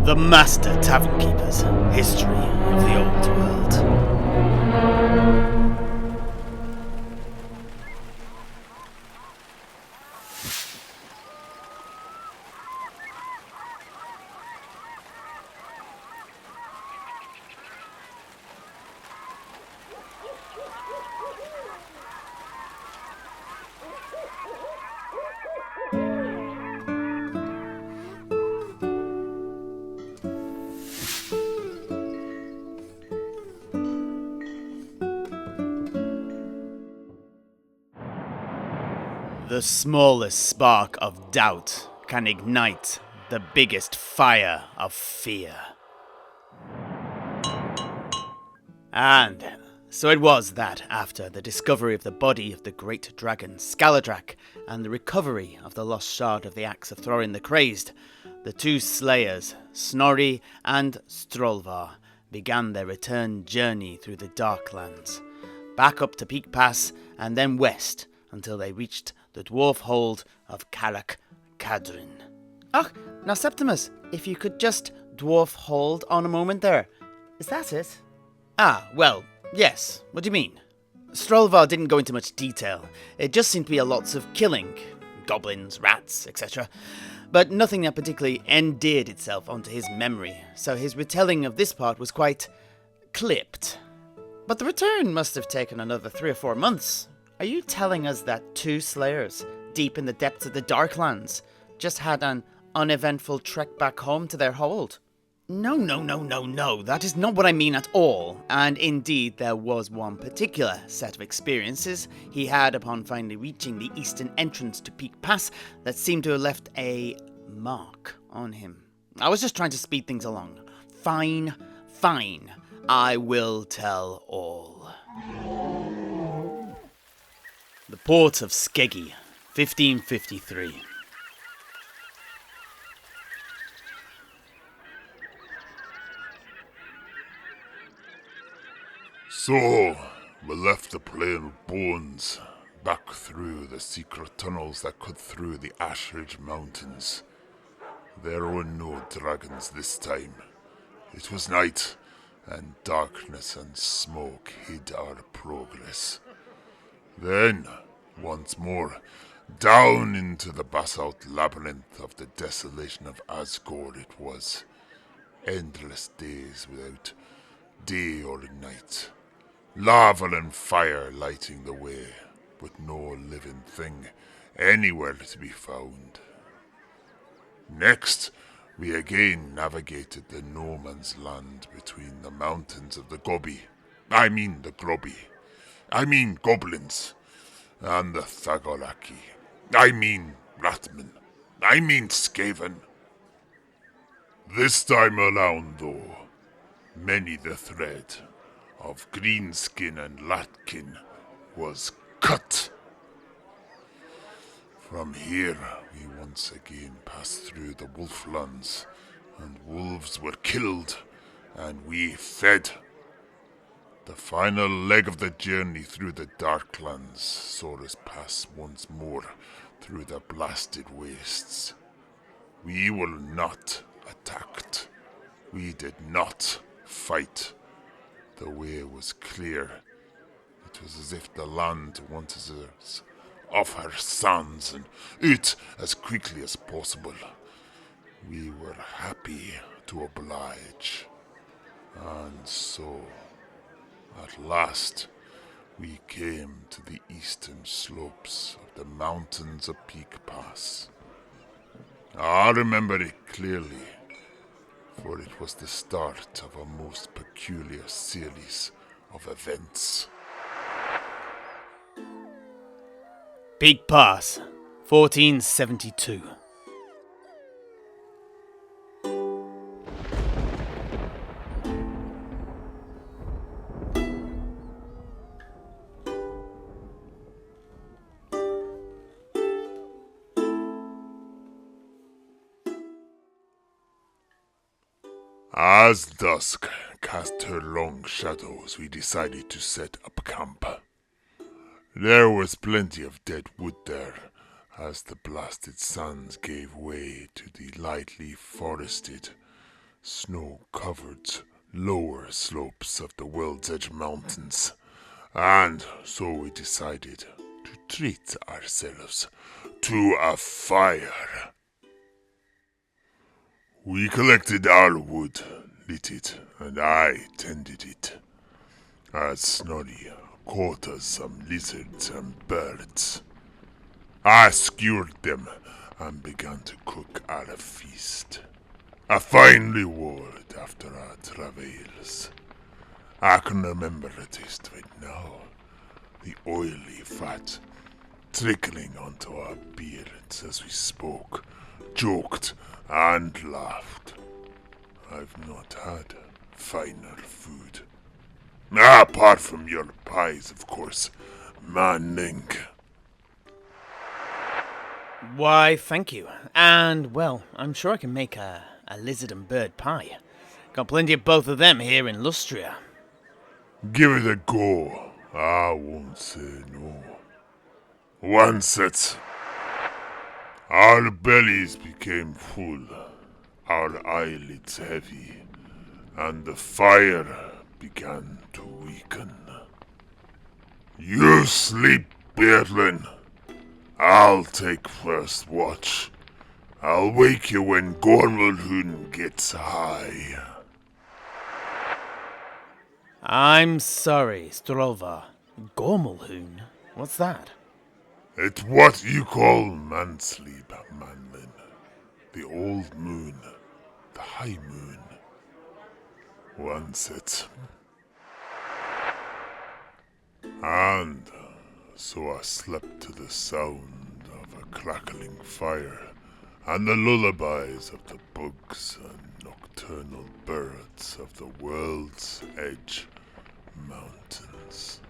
The Master Tavern Keeper's History of the Old World. The smallest spark of doubt can ignite the biggest fire of fear. And so it was that after the discovery of the body of the great dragon Skaladrak and the recovery of the lost shard of the axe of Thorin the Crazed, the two slayers, Snorri and Strolvarr, began their return journey through the Darklands, back up to Peak Pass and then west until they reached the dwarf hold of Karak Kadrin. Now Septimus, if you could just dwarf hold on a moment there. Is that it? Well, yes. What do you mean? Strolvarr didn't go into much detail. It just seemed to be a lots of killing. Goblins, rats, etc. But nothing that particularly endeared itself onto his memory, so his retelling of this part was quite clipped. But the return must have taken another 3 or 4 months. Are you telling us that two slayers, deep in the depths of the Darklands, just had an uneventful trek back home to their hold? No, that is not what I mean at all. And indeed, there was one particular set of experiences he had upon finally reaching the eastern entrance to Peak Pass that seemed to have left a mark on him. I was just trying to speed things along. Fine. I will tell all. The port of Skeggy, 1553. So, we left the plain of bones, back through the secret tunnels that cut through the Ashridge Mountains. There were no dragons this time. It was night, and darkness and smoke hid our progress. Then, once more, down into the basalt labyrinth of the desolation of Asgore it was. Endless days without day or night. Lava and fire lighting the way, but no living thing anywhere to be found. Next, we again navigated the no man's land between the mountains of the Grubby, goblins, and the Thagoraki. Ratman. Skaven. This time around, though, many the thread of Greenskin and Latkin was cut. From here, we once again passed through the Wolflands, and wolves were killed, and we fed. The final leg of the journey through the Darklands saw us pass once more through the blasted wastes. We were not attacked. We did not fight. The way was clear. It was as if the land wanted us off her sands and out as quickly as possible. We were happy to oblige. And so, at last, we came to the eastern slopes of the mountains of Peak Pass. I remember it clearly, for it was the start of a most peculiar series of events. Peak Pass, 1472. As dusk cast her long shadows, we decided to set up camp. There was plenty of dead wood there, as the blasted sands gave way to the lightly forested snow-covered lower slopes of the World's Edge Mountains, and so we decided to treat ourselves to a fire. We collected our wood, lit it, and I tended it, as Snorri caught us some lizards and birds. I skewered them and began to cook our feast. A fine reward after our travails. I can remember the taste of it now. The oily fat trickling onto our beards as we spoke, joked, and laughed. I've not had finer food. Apart from your pies, of course, Manning. Why, thank you. And, well, I'm sure I can make a lizard and bird pie. Got plenty of both of them here in Lustria. Give it a go. I won't say no. Once that our bellies became full, our eyelids heavy, and the fire began to weaken. You sleep, Berlin. I'll take first watch. I'll wake you when Gormelhun gets high. I'm sorry, Strolvarr. Gormelhun? What's that? It's what you call mansleep, Manlin. The old moon. The high moon. Once it. And so I slept to the sound of a crackling fire and the lullabies of the bugs and nocturnal birds of the World's Edge Mountains.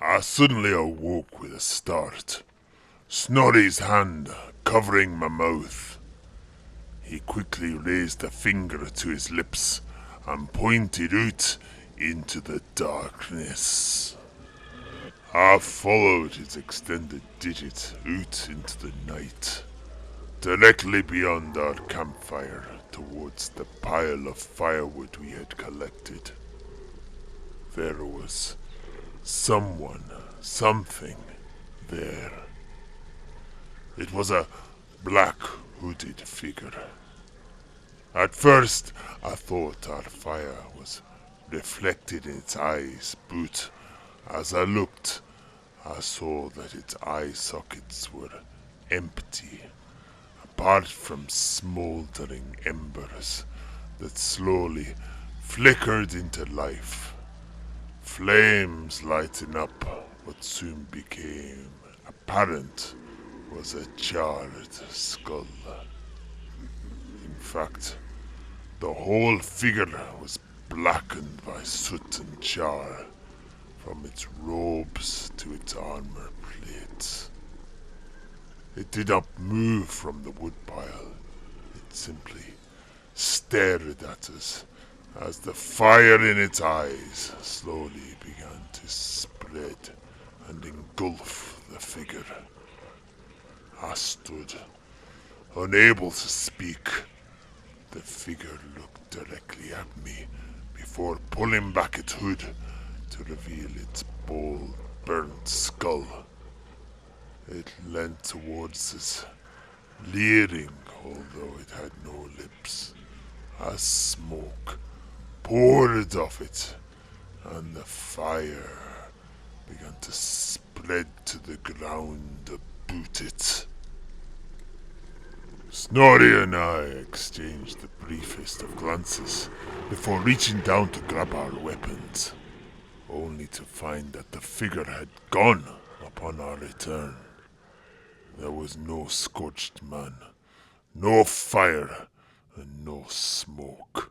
I suddenly awoke with a start. Snorri's hand covering my mouth. He quickly raised a finger to his lips and pointed out into the darkness. I followed his extended digit out into the night, directly beyond our campfire towards the pile of firewood we had collected. There was someone, something there. It was a black hooded figure. At first, I thought our fire was reflected in its eyes, but as I looked, I saw that its eye sockets were empty, apart from smoldering embers that slowly flickered into life. Flames lighting up what soon became apparent was a charred skull. In fact, the whole figure was blackened by soot and char, from its robes to its armor plates. It did not move from the woodpile. It simply stared at us as the fire in its eyes slowly began to spread and engulf the figure. I stood, unable to speak. The figure looked directly at me before pulling back its hood to reveal its bold, burnt skull. It leant towards us, leering although it had no lips, as smoke poured off it, and the fire began to spread to the ground about it. Snorri and I exchanged the briefest of glances before reaching down to grab our weapons, only to find that the figure had gone upon our return. There was no scorched man, no fire, and no smoke.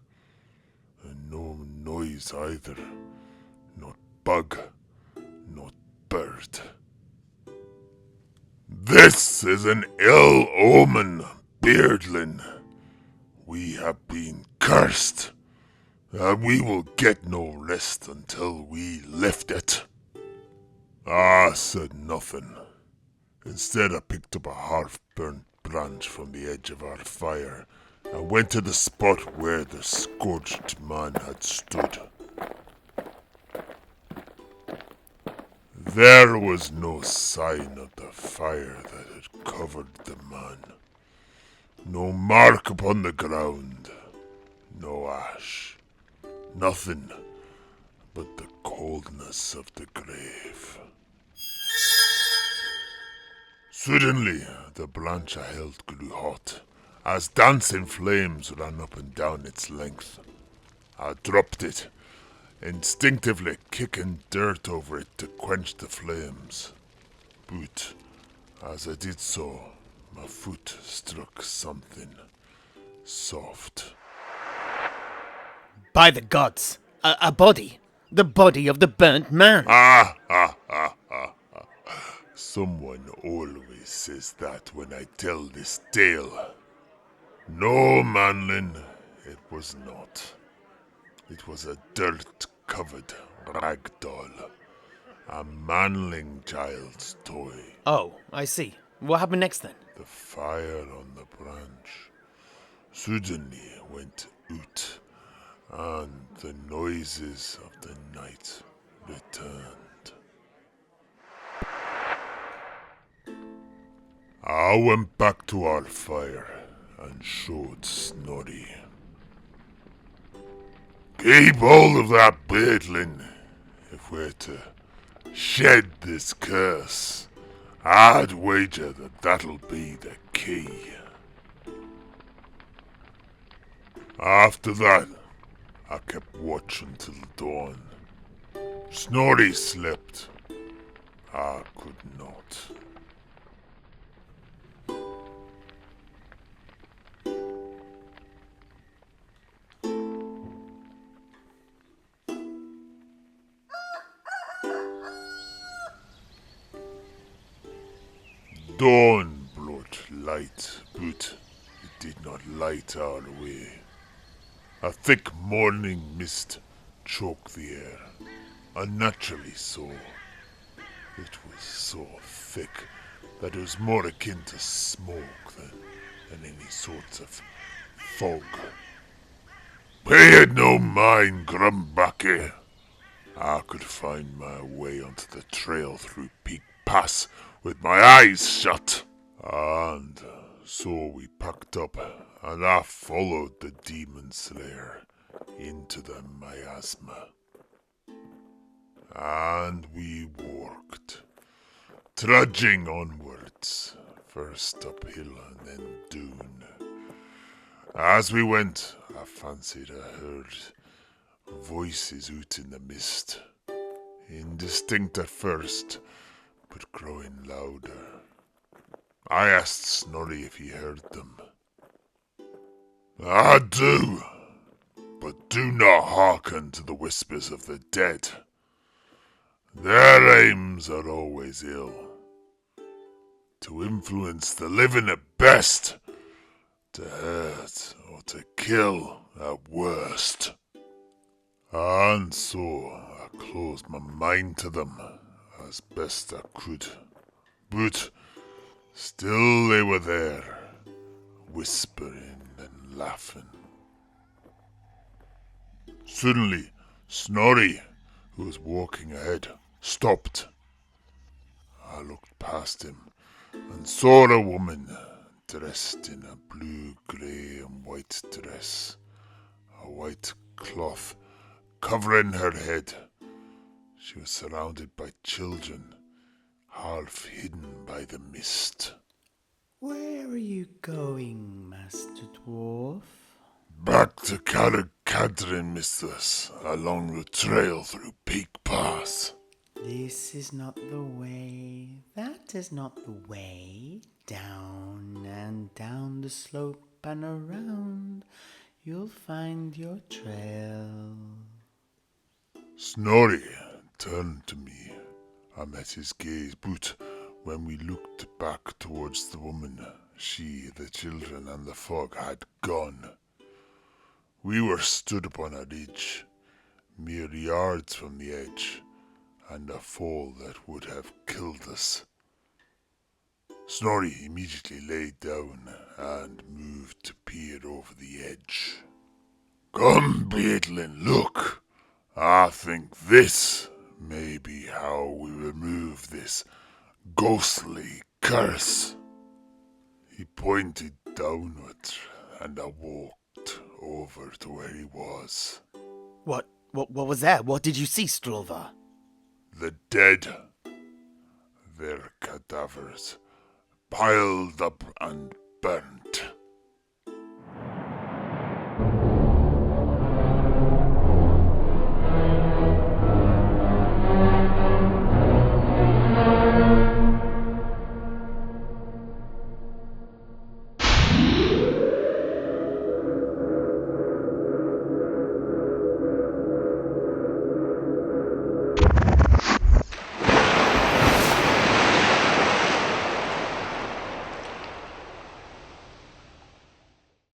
And no noise either. Not bug, not bird. This is an ill omen, Beardlin. We have been cursed, and we will get no rest until we lift it. I said nothing. Instead, I picked up a half-burnt branch from the edge of our fire and went to the spot where the Scorched man had stood. There was no sign of the fire that had covered the man. No mark upon the ground. No ash. Nothing but the coldness of the grave. Suddenly, the branch I held grew hot, as dancing flames ran up and down its length. I dropped it, instinctively kicking dirt over it to quench the flames. But as I did so, my foot struck something soft. By the gods! A body! The body of the burnt man! Someone always says that when I tell this tale. No, Manlin, it was not. It was a dirt-covered rag doll. A manling child's toy. Oh, I see. What happened next then? The fire on the branch suddenly went out, and the noises of the night returned. I went back to our fire and showed Snorri. Keep hold of that Beardlin if we're to shed this curse. I'd wager that that'll be the key. After that, I kept watch until dawn. Snorri slept. I could not. Dawn brought light, but it did not light our way. A thick morning mist choked the air, unnaturally so. It was so thick that it was more akin to smoke than any sort of fog. Pay it no mind, Grumbaki. I could find my way onto the trail through Peak Pass with my eyes shut. And so we packed up, and I followed the demon slayer into the miasma. And we walked, trudging onwards, first uphill and then down. As we went, I fancied I heard voices out in the mist, indistinct at first, but growing louder. I asked Snorri if he heard them. I do, but do not hearken to the whispers of the dead. Their aims are always ill. To influence the living at best, to hurt or to kill at worst. And so I closed my mind to them as best I could. But still they were there, whispering and laughing. Suddenly, Snorri, who was walking ahead, stopped. I looked past him and saw a woman dressed in a blue, grey and white dress, a white cloth covering her head. She was surrounded by children, half hidden by the mist. Where are you going, Master Dwarf? Back to Cadrin, mistress, along the trail through Peak Pass. This is not the way. That is not the way. Down and down the slope and around, you'll find your trail. Snorri turned to me. I met his gaze, but When we looked back towards the woman, she, the children, and the fog had gone. We were stood upon a ridge, mere yards from the edge, and a fall that would have killed us. Snorri immediately laid down and moved to peer over the edge. Come, Beadlin, look! I think this may be how we remove this ghostly curse. He pointed downward, and I walked over to where he was. What was that? What did you see, Strolvarr? The dead, their cadavers, piled up and burnt.